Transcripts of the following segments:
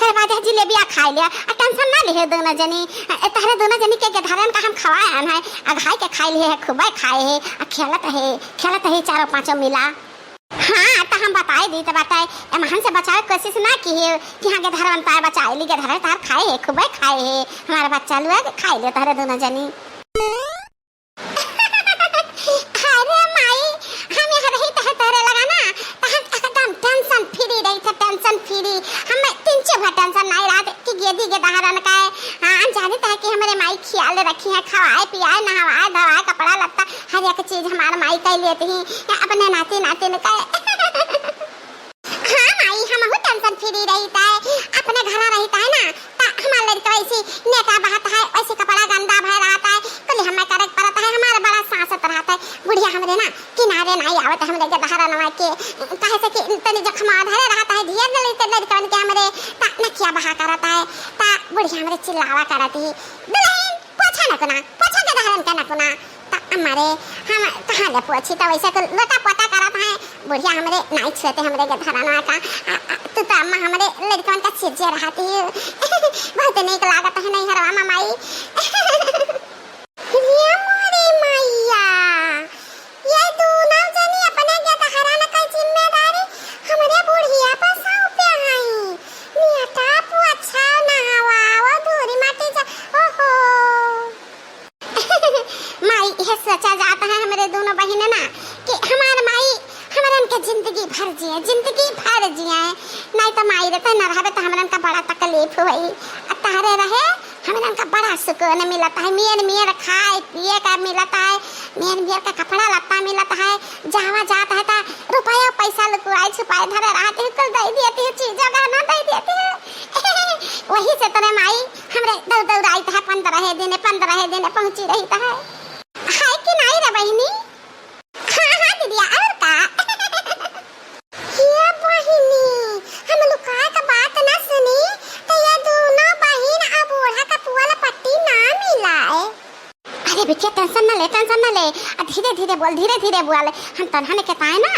अगर बाद जिलेबिया खा लिया टेंशन ना ले दोनों जनी तारे दोनों जनी के धारन का हम खवाए है अघाई के खाई लिए है खूब खाए है खेलत है चारों पांचों मिला। हाँ तो हम बताए दी तो बताए हमसे बचाए कोशिश ना की है कि हाँ के धरन तार बचाए ली के धरे तार खाए है खूब खाए है हमारे बच्चा लोग खाई ले तारे दोनों जनी। अरे माई हम यहाँ रही तो तारे लगा ना तो हम एकदम टेंशन फ्री रही थे टेंशन फ्री हम तीन चार टेंशन नहीं रहा कि गेदी के धारन का हम जानते हैं कि हमारे माई ख्याल रखी है खवाए पियाए नहवाए धवाए कपड़ा लत्ता हर एक चीज हमारे माई का लेती ही अपने नाते नाते ने का। हाँ माई हम बहुत टेंशन फ्री रहता है अपने घर रहता है ना ता हमारे लड़का ऐसे नेता बहाता है ऐसे कपड़ा गंदा भर रहता है कल हमें करक पड़ता है हमारा बड़ा सांसत रहता है बुढ़िया हमरे ना किनारे नहीं आवत हमरे के दहरा नवा के कहे से कि तनी जखमा धरे रहता है ढेर लड़के लड़कन के हमरे ता नकिया बहा करता है ता बुढ़िया हमरे चिल्लावा करती है दुल्हन पोछा न कोना पोछा के दहरन के न कोना हमारे हम कहाँ ले पोछी तो वैसे तो लोटा पोता करत है बुढ़िया हमरे नहीं छुते हमरे के धराना का तू तो अम्मा हमरे लड़कन का सिरजे रहती है बहुत नीक लागत है नहीं हरवा माई। ये मोरे मैया ये दोनों जनी अपने के धराना का जिम्मेदारी हमरे बुढ़िया पर सौंपे हैं नियता पोछा नहवा वो धूरी माटी जा ओहो माई यह सोचा जाता है हमारे दोनों बहनें ना कि हमारे माई हमारे उनके जिंदगी भर जिए नहीं तो माई रहते न रहे तो हमारे उनका बड़ा तकलीफ हुई तारे रहे हमारे उनका बड़ा सुकून मिलता है मियर खाए पिए का मिलता है मियर का कपड़ा लत्ता मिलता है जहाँ जाता है तो रुपया पैसा लुकुआए छुपाए धरे रहते हैं कुल दे देती है चीज़ों का ना दे देती है वही से तेरे माई हमरे दौड़ आई है 15 दिन पहुंची रही है कि नहीं रे बहनी। हाँ दीदिया और का ये बहनी हम लोग का बात ना सुनी तो ये दोनों बहन अब बूढ़ा का पुआला पट्टी ना मिला है। अरे बेटिया टेंशन ना ले धीरे धीरे बोल हम तनहन के ताए ना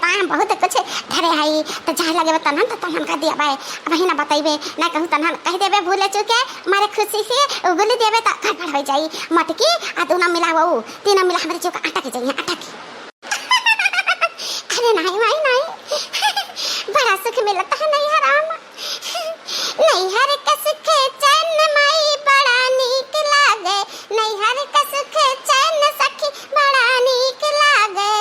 हम बहुत कुछ धरे आई तो जाए लगे तनहन तो तनहन का दिया भाई अब ही ना बताइबे ना कहूँ तनहन कह देबे भूले चुके मारे खुशी से उगली देबे तो गड़बड़ हो जाई मटकी आ दोनों मिला वो तीनों मिला हमारे चौका आटा की चाहिए आटा की। अरे नहीं माई नहीं बड़ा सुख मिलता है नहीं हराम नहीं हर कस के चैन माई बड़ा नीक लागे नहीं हर कस के चैन सखी बड़ा नीक लागे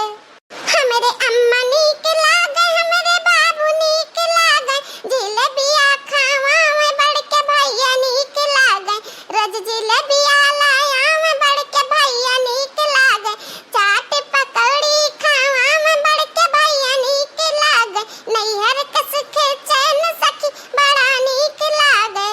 हमारे अम्मा नीक लागे हमारे बाबू नीक लागे जिलेबिया खावा में बड़ के भैया नीक लागे रोज जिलेबिया लाया में बड़ के भैया नीक लागे चाट पकौड़ी खावा में बड़ के भैया नीक लागे नहीं हर कस के चैन सखी बड़ा नीक लागे।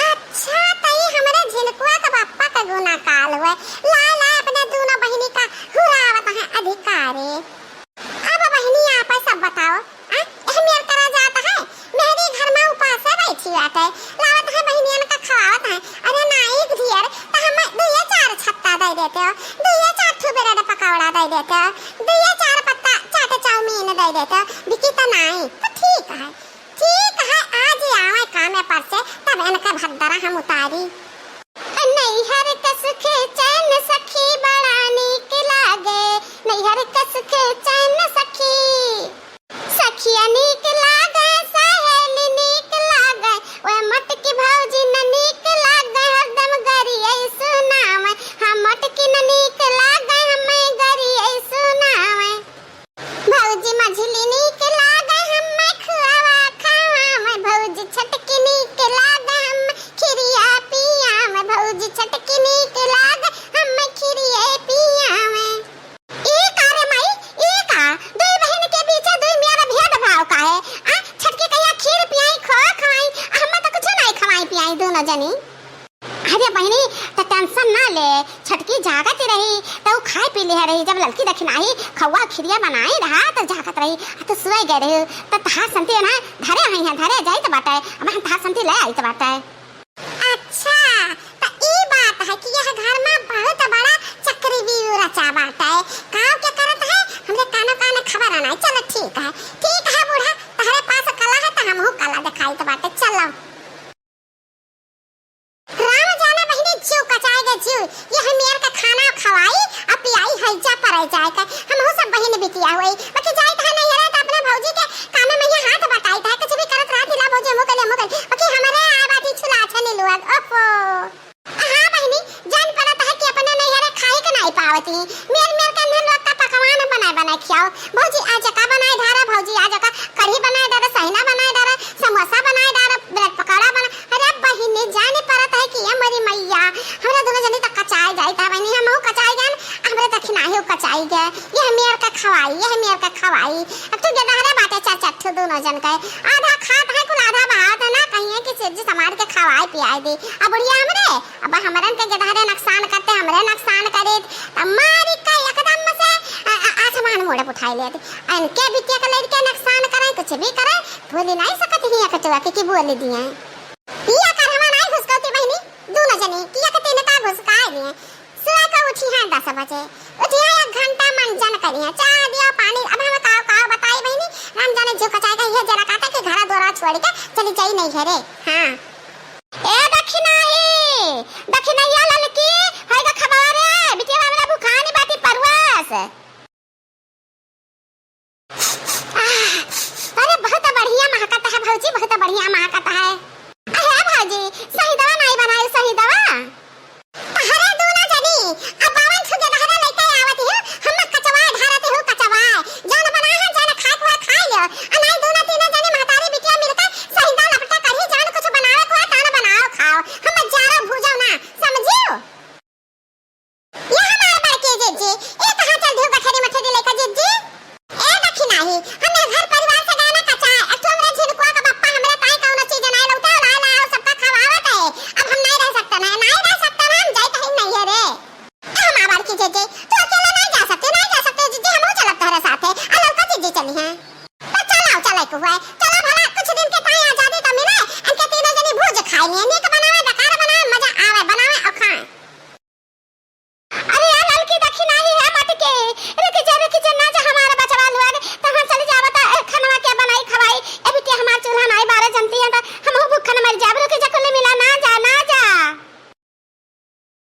अच्छा तई हमारे झिलकुआ का बापा का गुना काल हुए ला अपने दोनों बहनी का हुरावत है अधिकारी। अब बहनी आप सब बताओ मेर करा जाता है मेरी घर में उपास है बैठी आते लावत है बहनियन का खवावत है अरे नाई ढियर तो हम दुए चार छत्ता दे देते हो दुए चार ठुबेरा पकौड़ा दे देते हो दुए चार पत्ता चाट चाउमीन दे देते हो बिकी तो नहीं तो ठीक है आज ही आवे काम पर से तब इनका भद्दरा हम उतारी नहीं हर कस के चैन सखी बड़ा नीक लागे नहीं हर कस के चैन सखी सखिया नीक लागे सहेली नीक लागे ओए मटकी भौजी न नीक लागे हरदम गरिए सुनावे हम मटकी न नीक लागे हमें गरिए सुनावे भौजी मझली नीक लागे हमें खुआवा खावा भौजी छटकी नीक लागे हम खिरिया पिया में भौजी छटकी नीक लागे हमें खिरिया पिया में एक आरे माई एक आ दो बहन के बीच दो मेरा भेद भाव का है छटकी कहिया खीर पियाई खवाई हम तो कुछ नहीं खवाई पियाई दोनों जनी। अरे बहनी तो टेंशन ना ले छटकी जागत रही तो खाए पी ले रही जब लड़की दखिनाई खवा खिरिया बनाई रहा तो जागत रही तो सोए गए रही तो तहा संती ना धरे आई है धरे जाई तो बाटे अब हम तहा संती ले आई तो बाटे। अच्छा तो ई बात है कि यह घर में बहुत बड़ा चक्री भी रचा बाटे काव के करत है हमरे कानो कान खबर आना चलो ठीक है बूढ़ा तुम्हारे पास कला है तो हमहु कला चलो राम जाना बहिनी जीव कचाएगा जीव ये हमेर का खाना खवाई अब पियाई हइजा पर जाए का हम हो सब बहिन बिटिया होई बाकी जाए था नहीं रहे तो अपने भौजी के काम में ये हाथ बटाई था कुछ भी करत रहत ला भौजी मुकले बाकी हमारे आबादी छुला छने लोग ओफो हां बहिनी जान पड़ता है कि अपने नहीं रहे खाए के नहीं पावती मेर के नन लोग का पकवान बनाए खियाओ भौजी आज का बनाए धारा भौजी आज का कढ़ी बनाए धारा सहीना बनाए धारा समोसा बनाए धारा ब्रेड पकौड़ा बना अरे बहिनी जाने पड़ता है कि ये मरी मैया हमरा दोनों जनी तक कचाई जाई था बहिनी हम कचाई गन हमरे तक नाही कचाई गए ये मेर का खवाई अब तो जदारे बाटे चाचा दोनों जन के आधा खात है कुल आधा बात है ना कहीं कि सब्जी समार के खवाई पियाई दे अब बढ़िया हमरे अब हमरन के जदारे नुकसान करते हमरे नुकसान करे मारी का एकदम से आसमान मोड़े उठाई ले अन के बिटिया के लड़के नुकसान करे कुछ भी करे बोली नहीं सकत ही कटवा के बोल दिए पिया कर हम नहीं घुसकौती बहिनी दोनों जनी किया के तेने का घुसकाए दिए सुबह का उठी है 10 बजे उठी है 1 घंटा मंजन करी है चाय दिया पानी अब हम का बताई बहिनी राम जाने जो कचाएगा ये जरा काटे के घर द्वारा छोड़ के चली जाई नहीं घरे हां ए दक्षिणा ये ललकी होय का खबर है बिटिया हमरा भूखानी बाटी परवास